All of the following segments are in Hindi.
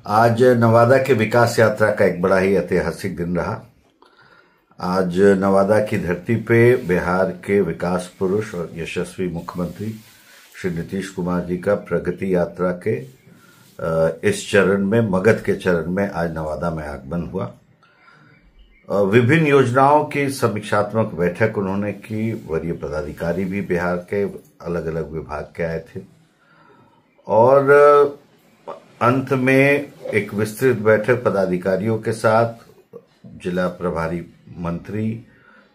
आज नवादा के विकास यात्रा का एक बड़ा ही ऐतिहासिक दिन रहा। आज नवादा की धरती पे बिहार के विकास पुरुष और यशस्वी मुख्यमंत्री श्री नीतीश कुमार जी का प्रगति यात्रा के इस चरण में, मगध के चरण में आज नवादा में आगमन हुआ। विभिन्न योजनाओं की समीक्षात्मक बैठक उन्होंने की। वरीय पदाधिकारी भी बिहार के अलग अलग विभाग के आए थे और अंत में एक विस्तृत बैठक पदाधिकारियों के साथ जिला प्रभारी मंत्री,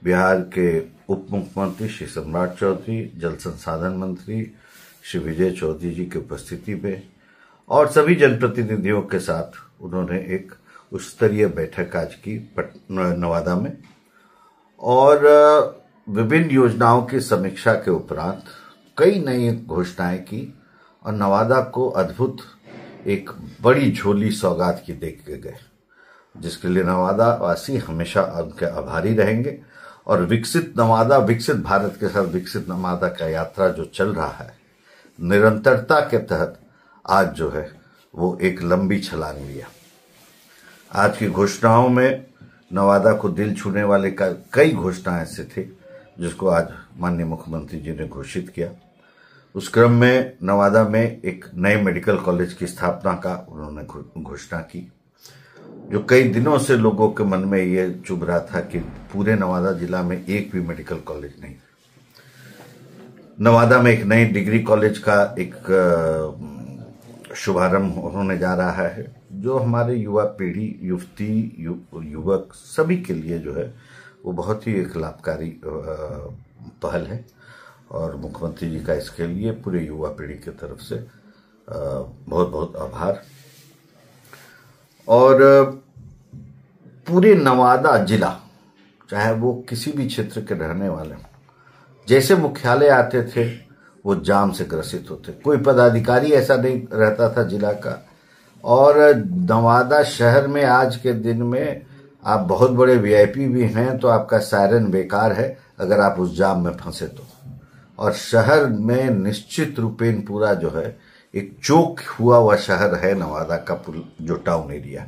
बिहार के उप मुख्यमंत्री श्री सम्राट चौधरी, जल संसाधन मंत्री श्री विजय चौधरी जी की उपस्थिति में और सभी जनप्रतिनिधियों के साथ उन्होंने एक उच्च स्तरीय बैठक आज की नवादा में और विभिन्न योजनाओं की समीक्षा के उपरांत कई नई घोषणाएं की और नवादा को अद्भुत एक बड़ी झोली सौगात की देख के गए, जिसके लिए नवादा वासी हमेशा उनके आभारी रहेंगे। और विकसित नवादा, विकसित भारत के साथ विकसित नवादा का यात्रा जो चल रहा है, निरंतरता के तहत आज जो है वो एक लंबी छलांग लिया। आज की घोषणाओं में नवादा को दिल छूने वाले का कई घोषणाएं ऐसे थे जिसको आज माननीय मुख्यमंत्री जी ने घोषित किया। उस क्रम में नवादा में एक नए मेडिकल कॉलेज की स्थापना का उन्होंने घोषणा की, जो कई दिनों से लोगों के मन में ये चुभ रहा था कि पूरे नवादा जिला में एक भी मेडिकल कॉलेज नहीं। नवादा में एक नई डिग्री कॉलेज का एक शुभारंभ होने जा रहा है, जो हमारे युवा पीढ़ी, युवती, युवक सभी के लिए जो है वो बहुत ही एक लाभकारी पहल है और मुख्यमंत्री जी का इसके लिए पूरे युवा पीढ़ी की तरफ से बहुत बहुत आभार। और पूरे नवादा जिला, चाहे वो किसी भी क्षेत्र के रहने वाले हों, जैसे मुख्यालय आते थे वो जाम से ग्रसित होते। कोई पदाधिकारी ऐसा नहीं रहता था जिला का। और नवादा शहर में आज के दिन में आप बहुत बड़े वीआईपी भी हैं तो आपका सायरन बेकार है अगर आप उस जाम में फंसे तो। और शहर में निश्चित रूपेण पूरा जो है एक चौक हुआ हुआ शहर है नवादा का जो टाउन एरिया।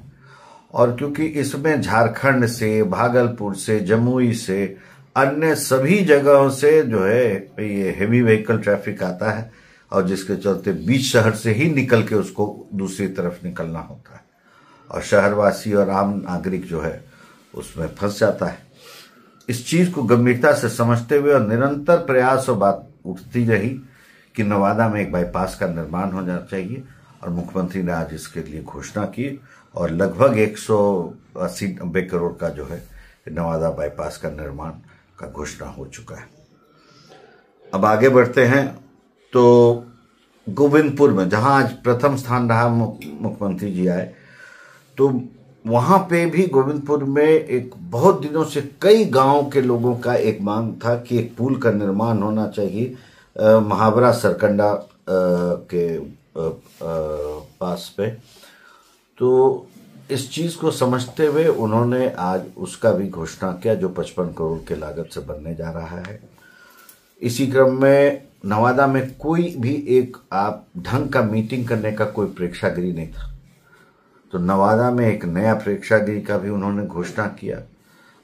और क्योंकि इसमें झारखंड से, भागलपुर से, जमुई से, अन्य सभी जगहों से जो है ये हेवी व्हीकल ट्रैफिक आता है और जिसके चलते बीच शहर से ही निकल के उसको दूसरी तरफ निकलना होता है और शहरवासी और आम नागरिक जो है उसमें फंस जाता है। इस चीज को गंभीरता से समझते हुए और निरंतर प्रयास और बात उठती रही कि नवादा में एक बाईपास का निर्माण होना चाहिए और मुख्यमंत्री ने आज इसके लिए घोषणा की और लगभग 180-90 करोड़ का जो है नवादा बाईपास का निर्माण का घोषणा हो चुका है। अब आगे बढ़ते हैं तो गोविंदपुर में, जहां आज प्रथम स्थान रहा मुख्यमंत्री जी आए, तो वहां पे भी गोविंदपुर में एक बहुत दिनों से कई गांवों के लोगों का एक मांग था कि एक पुल का निर्माण होना चाहिए महावरा सरकंडा के पास पे। तो इस चीज को समझते हुए उन्होंने आज उसका भी घोषणा किया, जो 55 करोड़ के लागत से बनने जा रहा है। इसी क्रम में नवादा में कोई भी एक आप ढंग का मीटिंग करने का कोई प्रेक्षागृह नहीं था, तो नवादा में एक नया प्रेक्षागृह का भी उन्होंने घोषणा किया।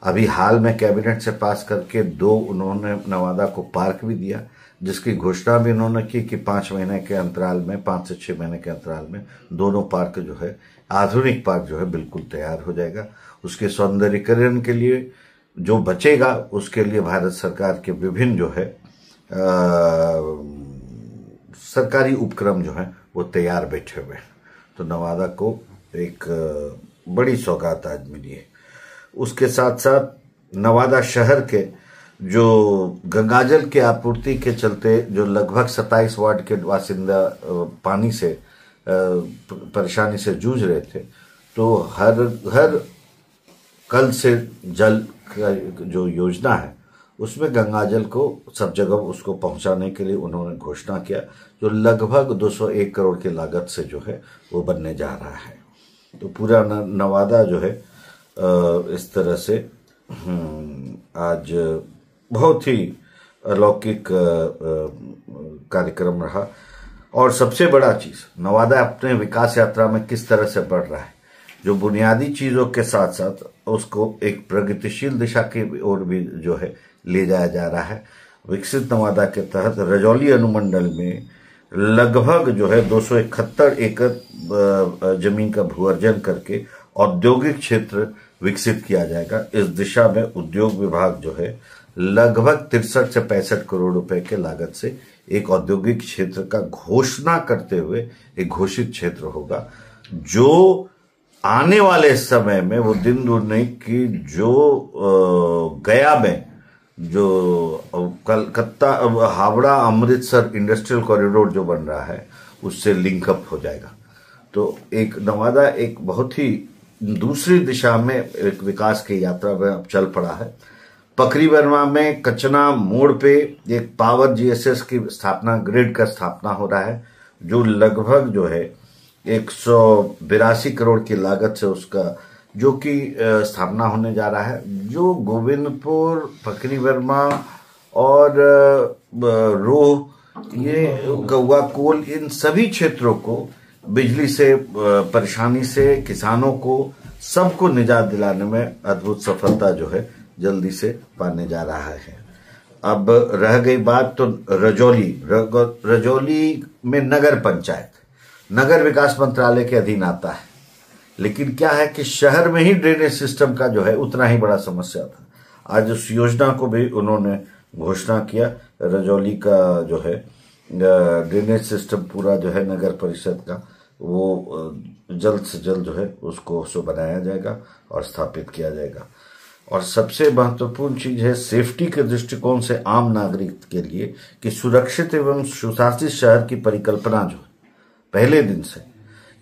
अभी हाल में कैबिनेट से पास करके 2 उन्होंने नवादा को पार्क भी दिया, जिसकी घोषणा भी उन्होंने की कि 5 महीने के अंतराल में, 5 से 6 महीने के अंतराल में दोनों पार्क जो है, आधुनिक पार्क जो है बिल्कुल तैयार हो जाएगा। उसके सौंदर्यीकरण के लिए जो बचेगा उसके लिए भारत सरकार के विभिन्न जो है सरकारी उपक्रम जो है वो तैयार बैठे हुए हैं। तो नवादा को एक बड़ी सौगात आज मिली है। उसके साथ साथ नवादा शहर के जो गंगाजल की आपूर्ति के चलते जो लगभग 27 वार्ड के बासिंदा पानी से परेशानी से जूझ रहे थे, तो हर घर कल से जल का जो योजना है उसमें गंगाजल को सब जगह उसको पहुंचाने के लिए उन्होंने घोषणा किया, जो लगभग 201 करोड़ की लागत से जो है वो बनने जा रहा है। तो पूरा नवादा जो है इस तरह से आज बहुत ही अलौकिक कार्यक्रम रहा। और सबसे बड़ा चीज, नवादा अपने विकास यात्रा में किस तरह से बढ़ रहा है, जो बुनियादी चीजों के साथ साथ उसको एक प्रगतिशील दिशा की ओर भी जो है ले जाया जा रहा है। विकसित नवादा के तहत रजौली अनुमंडल में लगभग जो है 271 एकड़ जमीन का भू अर्जन करके औद्योगिक क्षेत्र विकसित किया जाएगा। इस दिशा में उद्योग विभाग जो है लगभग 63 से 65 करोड़ रुपए के लागत से एक औद्योगिक क्षेत्र का घोषणा करते हुए एक घोषित क्षेत्र होगा, जो आने वाले समय में वो दिन दूर नहीं कि जो गया में जो कलकत्ता हावड़ा अमृतसर इंडस्ट्रियल कॉरिडोर जो बन रहा है उससे लिंकअप हो जाएगा। तो एक नवादा एक बहुत ही दूसरी दिशा में एक विकास की यात्रा में अब चल पड़ा है। पकरी वर्मा में कचना मोड़ पे एक पावर जीएसएस की स्थापना, ग्रिड का स्थापना हो रहा है, जो लगभग जो है 182 करोड़ की लागत से उसका जो कि स्थापना होने जा रहा है, जो गोविंदपुर, पकरी वर्मा और रोह, ये कौवा कोल, इन सभी क्षेत्रों को बिजली से परेशानी से किसानों को सबको निजात दिलाने में अद्भुत सफलता जो है जल्दी से पाने जा रहा है। अब रह गई बात तो रजौली में नगर पंचायत, नगर विकास मंत्रालय के अधीन आता है, लेकिन क्या है कि शहर में ही ड्रेनेज सिस्टम का जो है उतना ही बड़ा समस्या था। आज उस योजना को भी उन्होंने घोषणा किया, रजौली का जो है ड्रेनेज सिस्टम पूरा जो है नगर परिषद का वो जल्द से जल्द जो है उसको बनाया जाएगा और स्थापित किया जाएगा। और सबसे महत्वपूर्ण चीज है सेफ्टी के दृष्टिकोण से आम नागरिक के लिए कि सुरक्षित एवं सुशासित शहर की परिकल्पना जो है पहले दिन से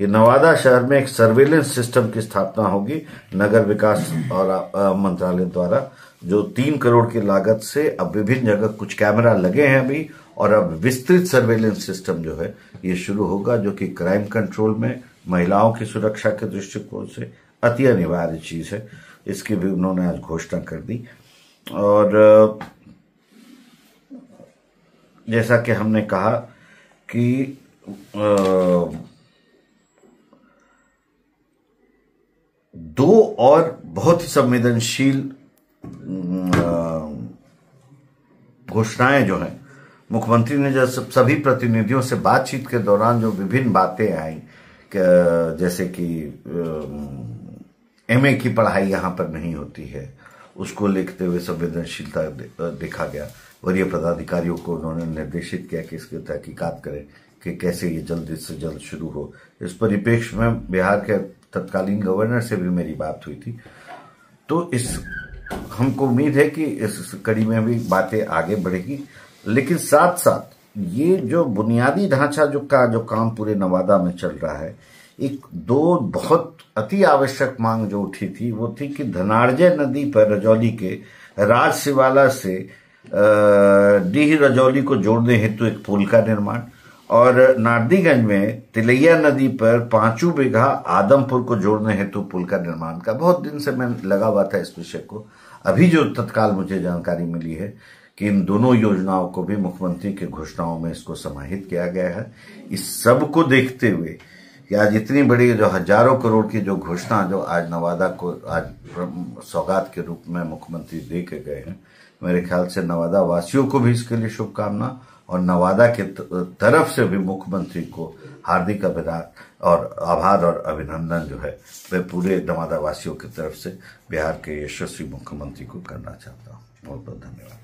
ये नवादा शहर में एक सर्वेलेंस सिस्टम की स्थापना होगी नगर विकास और मंत्रालय द्वारा, जो 3 करोड़ की लागत से अब विभिन्न जगह कुछ कैमरा लगे हैं अभी, और अब विस्तृत सर्वेलेंस सिस्टम जो है ये शुरू होगा, जो कि क्राइम कंट्रोल में महिलाओं की सुरक्षा के दृष्टिकोण से अति अनिवार्य चीज है। इसकी भी उन्होंने आज घोषणा कर दी। और जैसा कि हमने कहा कि दो और बहुत ही संवेदनशील घोषणाएं जो हैं मुख्यमंत्री ने जब सभी प्रतिनिधियों से बातचीत के दौरान जो विभिन्न बातें आई, जैसे कि एमए की पढ़ाई यहाँ पर नहीं होती है, उसको लिखते हुए संवेदनशीलता देखा गया। वरीय पदाधिकारियों को उन्होंने निर्देशित किया कि इसकी तहकीकात करें कि कैसे ये जल्द से जल्द शुरू हो। इस परिप्रेक्ष्य में बिहार के तत्कालीन गवर्नर से भी मेरी बात हुई थी, तो हमको उम्मीद है कि इस कड़ी में भी बातें आगे बढ़ेगी। लेकिन साथ साथ ये जो बुनियादी ढांचा जो काम पूरे नवादा में चल रहा है, एक दो बहुत अति आवश्यक मांग जो उठी थी वो थी कि धनार्जय नदी पर रजौली के राजसिवाला से डीह रजौली को जोड़ने हेतु एक पुल का निर्माण, और नारदीगंज में तिलैया नदी पर 5 बीघा आदमपुर को जोड़ने हेतु पुल का निर्माण का बहुत दिन से मैं लगा हुआ था इस विषय को। अभी जो तत्काल मुझे जानकारी मिली है कि इन दोनों योजनाओं को भी मुख्यमंत्री की घोषणाओं में इसको समाहित किया गया है। इस सब को देखते हुए कि आज इतनी बड़ी जो हजारों करोड़ की जो घोषणा जो आज नवादा को आज सौगात के रूप में मुख्यमंत्री दे के गए हैं, मेरे ख्याल से नवादा वासियों को भी इसके लिए शुभकामना, और नवादा के तरफ से भी मुख्यमंत्री को हार्दिक और आभार और अभिनंदन जो है मैं पूरे नवादा वासियों की तरफ से बिहार के यशस्वी मुख्यमंत्री को करना चाहता हूँ। बहुत बहुत धन्यवाद।